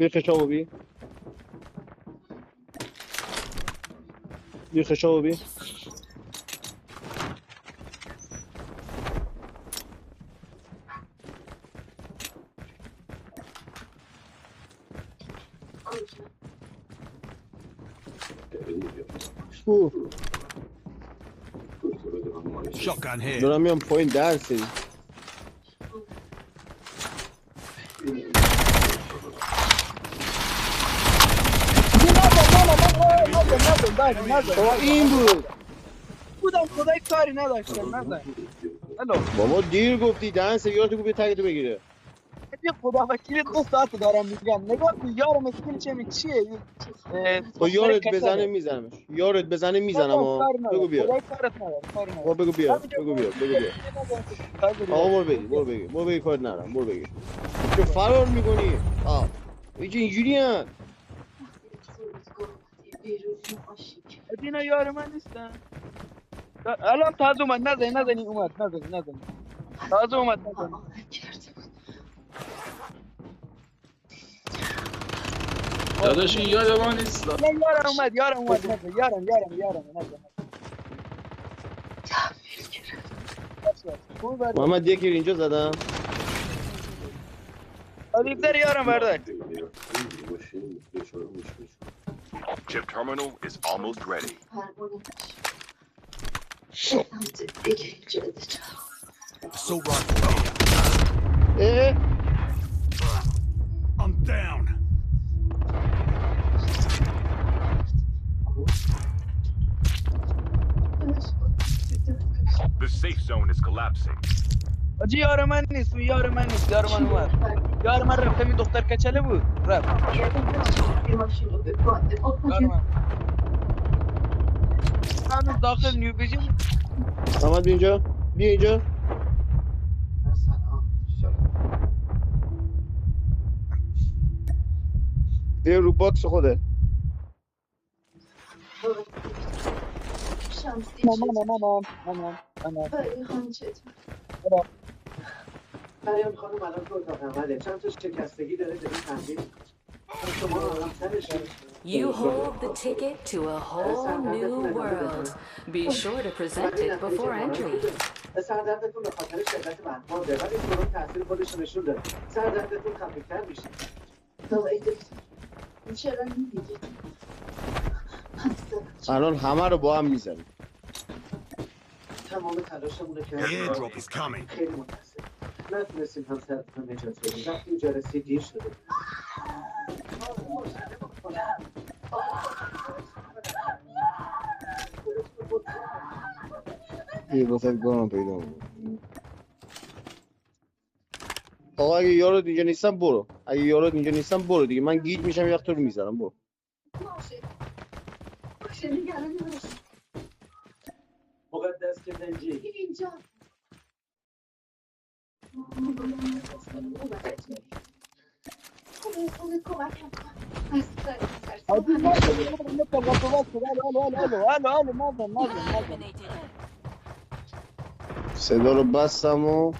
بی خشابو بی بی خشابو بی Shotgun here. دارم میام پایین در سری بابا این بود بودم خدای کاری نداشتم نزن. الو بابا دیر گفتی دهن سریارتو گفتی تگتو بگیره یه خدا وکیلی 2 ساعت دارم میگم نگاه کن یارم اسکیل چیه با دختر یارت بزنه کچله میزنمش یارت بزنه میزنم ندارم ها کاری بگو ندارم بیا خدای کارت ندارم کاری آقا ندارم بگو بیا همینجا بگو بیا بگو بیا کار داری آقا باید. برو بگی برو بگی برو بگی کار ندارم برو بگی چه فرار میکنی اینجوری هم اینا یار من نیستن الان تازه اومد نزنی اومد نزنی تازه اومد نزنی داداش این یاد ما نیست. نه یارم اومد نزن یارم نزن خوب برده محمد یکی اینجا زدم حبیبتر یارم برده Chip terminal is almost ready. Assault rifle here. اه I'm down. The safe zone is collapsing. آجی یار من نیست یار من اومد یار من رفت همین دختر کچله بود رفت یار من هنوز داخل نیو بیجن محمد بیا اینجا بیا رو باکس خوده مامان مریم خانم الان تو اتاق عمله چند تا شکستگی داره تحلیل شما همسرش You hold the ticket to a whole new world. Be sure to present it before entry. سردردتون به خاطر شدت برخورده ولی سرور تاثیر خودش نشون داره سردردتون خفیفتر میشه الان همه رو با هم میزنیم تمام تلاشمونه که The airdrop is coming. خیلی متاسف نتونستیم همسرتون نجات بدیم وقتی اینجا رسید دیر شده یه واسه گانم پیدا بود آقا اگه یارو اینجا نیستم برو دیگه من گیج میشم یه وقت تو رو میزنم برو مقدس که زنجی آجی نزن صدا رو بستم و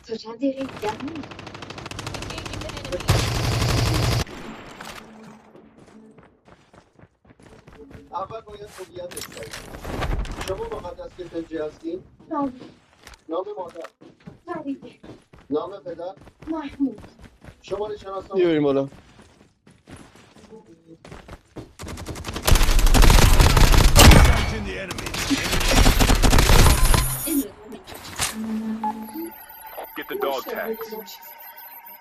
تو چند دقیقه دیگر اول باید هویت استایی شما مقدس که زنجی هستین؟ نام مادر فریده نام پدر محمود شماره شناسنامه بیاریم بالا Engaging the enemy. Get the dog tags.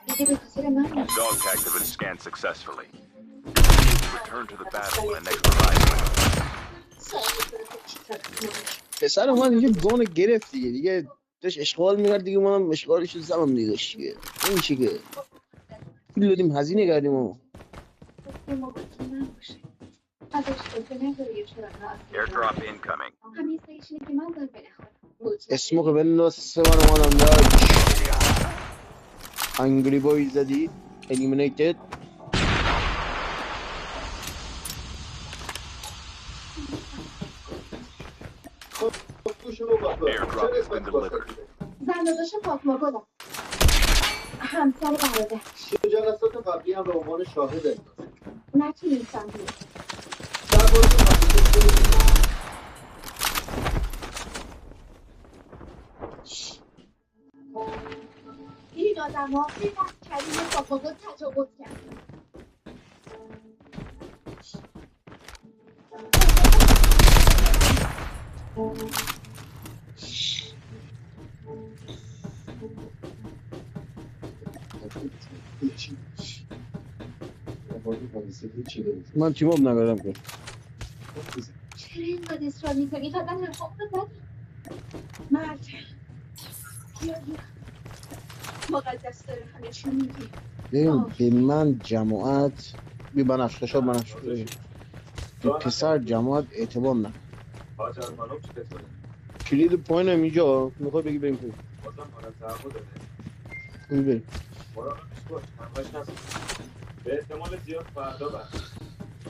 دیگه به خاطر من Dog tags have been scanned successfully. Return to the battle when the next revival. پسر اومد اینجا گان گرفت دیگه داشت اشغال میکرد دیگه منم اشغالش رو زدم دیگه دیگه این چی که پول دادیم هزینه کردیم و Airdrop incoming. اسمو که بنداز سه من اومدم داج انگری بای زدی eliminated Airdrop has been delivered. زن داداش فاطمه گلم همسر برادر تو جلسات قبلی هم به عنوان شاهد انداخت. نتونستم بیام. در مورد خطیبه این آدم ها اینقدر کریم تفاوت تجاوز کرد. من تیماب نگردم که چرا اینقدر اصرار میکنی؟ فقط حرفام رو زدی. مرد بیا مقدس داره همه چی میگی. ببین به من جماعت بی بنفشه شد بنفشه به پسر جماعت اعتبار نه کلید پایینم اینجا میخوای بگی بریم کنیم خوبی بریم به احتمال زیاد فردا بست.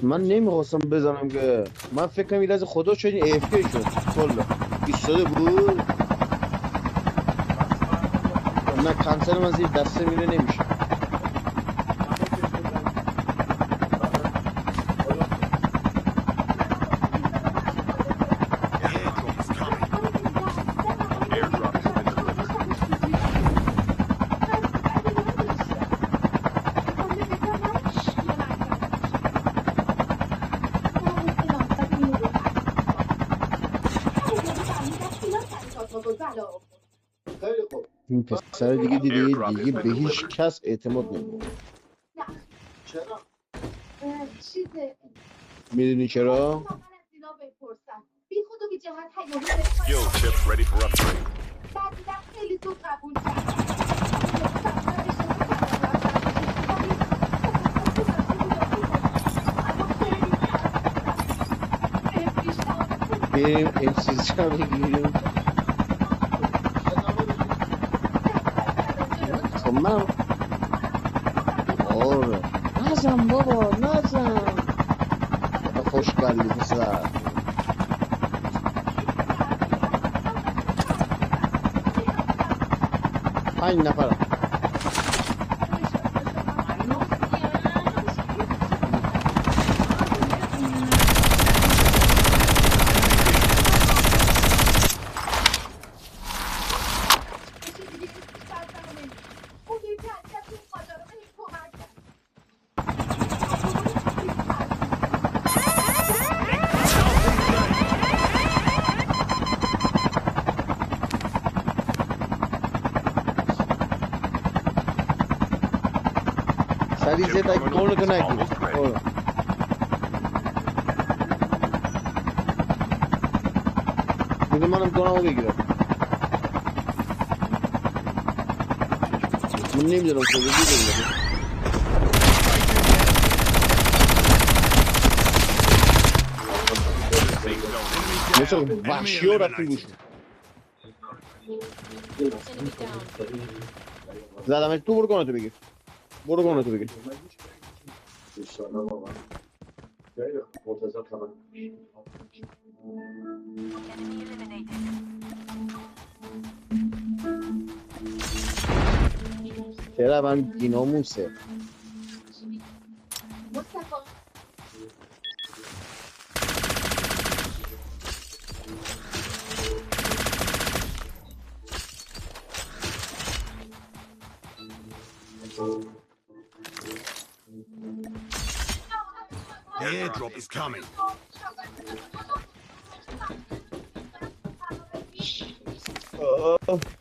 من نمیخواستم بزنم که من فکر کنم یه لحظه خدا شد این AFK شد کلا ایستاده بود نه کنسل من زیر دسته میره نمیشه خیلی خوب. این پسر دیگه دیگه به هیچ کس اعتماد نمیکنه چرا؟ چیزه میدونی چرا؟ من از اینا بپرسم بی خود و بی جهت هیاهو Yo, chips ready for upgrade. بعد دیدم خیلی زود قبول کرد بریم M13 بگیریم خب من آره نزن بابا نزن خوشگلی پسر 5 نفرم سریع زد اگه گل کنه نگیر بده منم دونمو بگیرم من نمیدونم کجا بگیرم مثل وحشی ها رفتیم گوشم زدمش تو برو کنه تو بگیر برو کنه تو بگیر چرا من دیناموسه The airdrop is coming.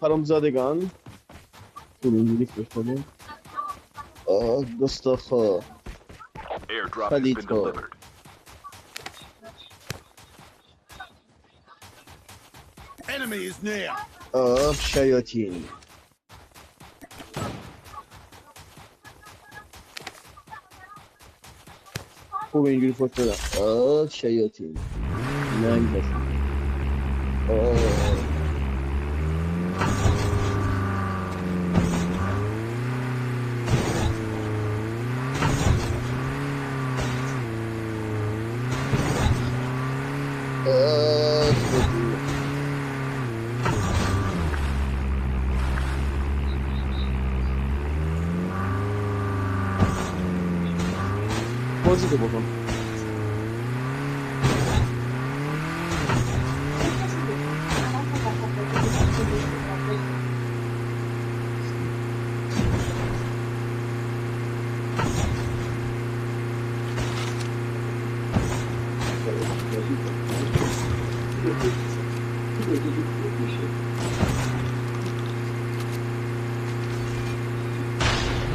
حرامزادگان اینجوری بکنیم گستاخا Airdrop has been delivered. Enemy is near. شیاطین خوب اینجوری فوت بدم شیاطین ننگ باشیم بازی تو بکن.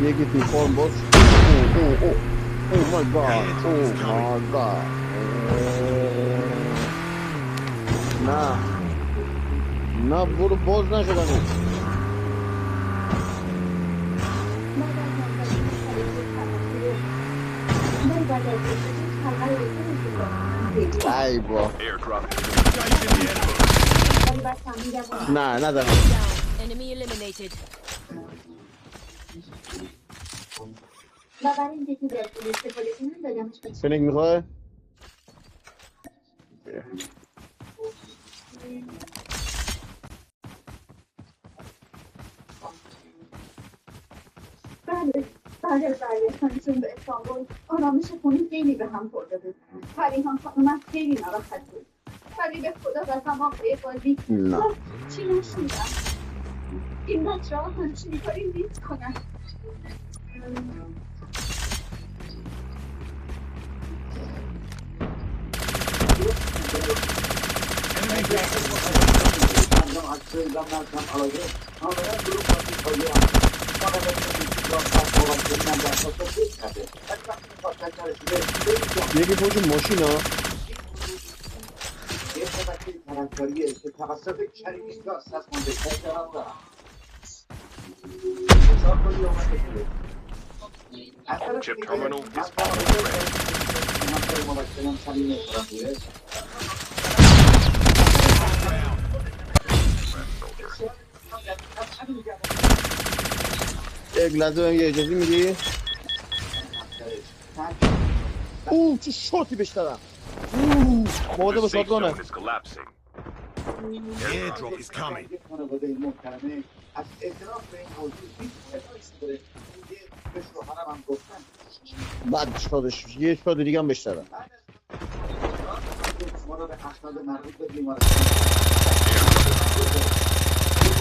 یکی تو فرم باز. Oh my god. Oh my god. نه برو باز نشدم. ای با نه ندارم. Enemy eliminated. فنک میخواه؟ بله همچون به استانبول آرامش خونه خیلی به هم خورده بود. پریهان خانم هم خیلی نراحت بود. ولی به خدا قسم آقای بازی نه چی نشیدم. این بچه ها همچین کاری نیست کنن. یکی پشت ماشین ها Chip terminal is almost ready. یک لحظه بهم یه اجازه میدی؟ چه شاتی بهش دادم. مواظب با شاتگانه. Zone is collapsing. Airdrop is coming. بعد شاتش یه شات دیگه هم بهش دادم.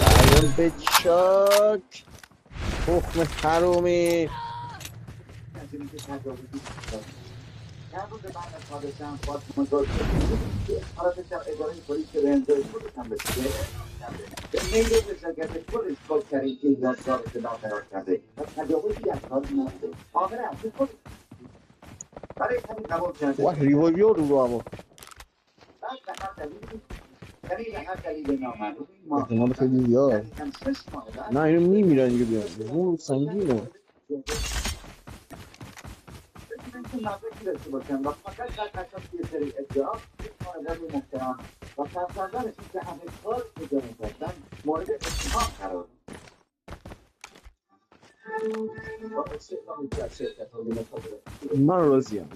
الان به چاک تخم حرومی. واه ریوایو رو هوا. احتمال خیلی زیاد. نه اینو میمیرن دیگه بیان. اون سنگینه. من راضیم.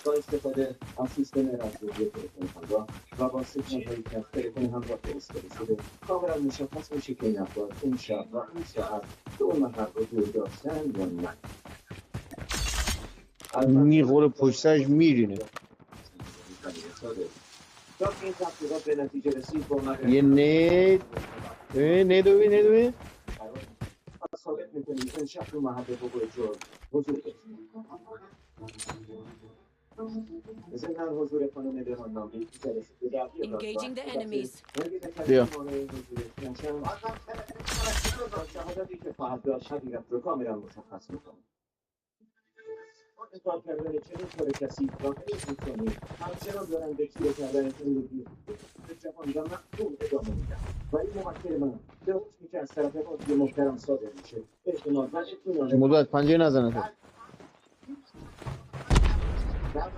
با استفاده از سیستم رازیویی تلفن همراه و با سیگنال‌هایی که از تلفن همراه فرستاده شده کاملا مشخص میشه که این افراد اون شب و اون ساعت به اون محل رو دور داشتن یا نه. میخوره پشت سرش میرینه. تا این تحقیقات به نتیجه رسید با یه ندوی ثابت میکنیم این شخص رو محل وقوع جرم حضور داشت. ضمن حضور خانم دهان نامی Engaging the enemies. بیا شهادتی که خواهد داشت حقیقت رو کاملا مشخص میکنه. انتقال کردن چنین کار کسی واقعی انسانی همچنان دارن به کیه کردن زندگی به جهان و مفهوم ادامه میدن و این موکل من به حکمی که از طرف قاضی محترم صادر میشه احتمال و اطمینان موضوع از پنجه نزنه تو. در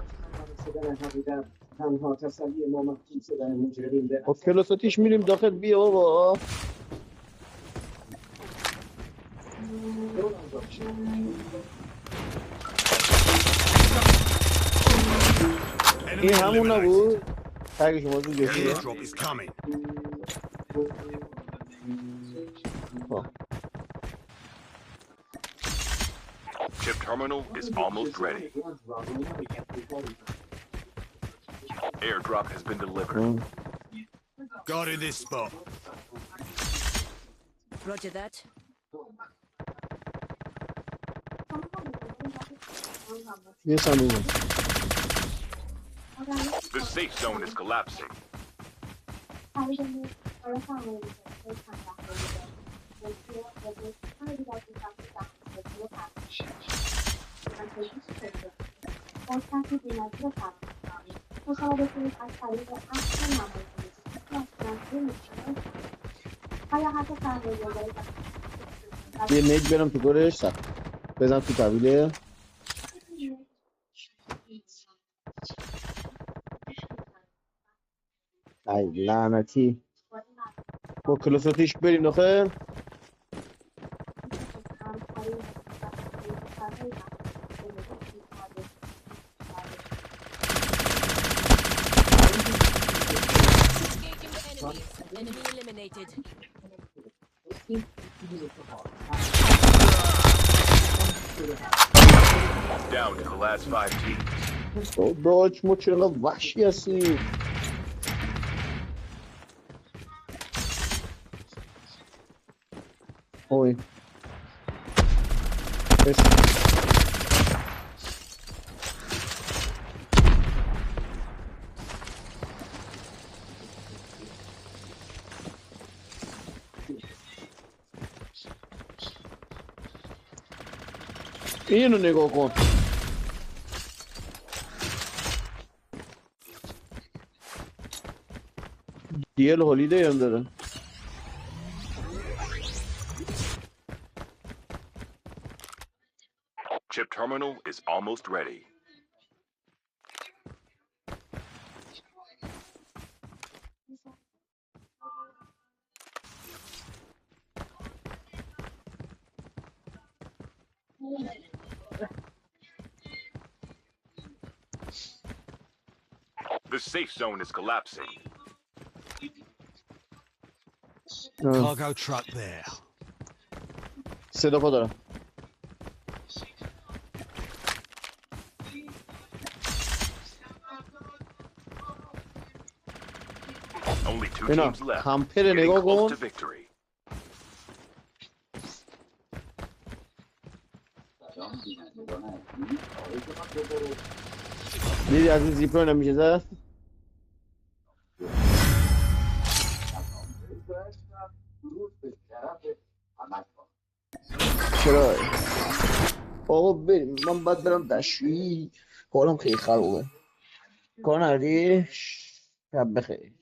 شدن حقیقت تنها تسلی ما محکوم شدن مجرمین به با کلاساتیش میریم داخل. بیا بابا این همون نبود تاگش موضوع جدیه. Airdrop is coming. Chip terminal is almost ready. Airdrop has been delivered. Got in this spot. Roger that. یه ثانیه The safe zone is collapsing. یه نگ برم تو گرش بزن تو طویله ای لعنتی با کلوساتیش بریم داخل Enemy eliminated. Down to the last 5 teams. داچ ما چرا وحشی هستی اوی اینو نگاه کن دیل هالیدی هم داره Chip terminal is almost ready. The safe zone is collapsing. Cargo truck there. صدا پا دارم Only 2 اینا teams left. همپر Getting نگاه close کن to victory. دیدی از این زیپرو نمیشه زد چرا آقا بریم من باید برم دشویی حالم خیلی خرابه کار نداری شب بخیر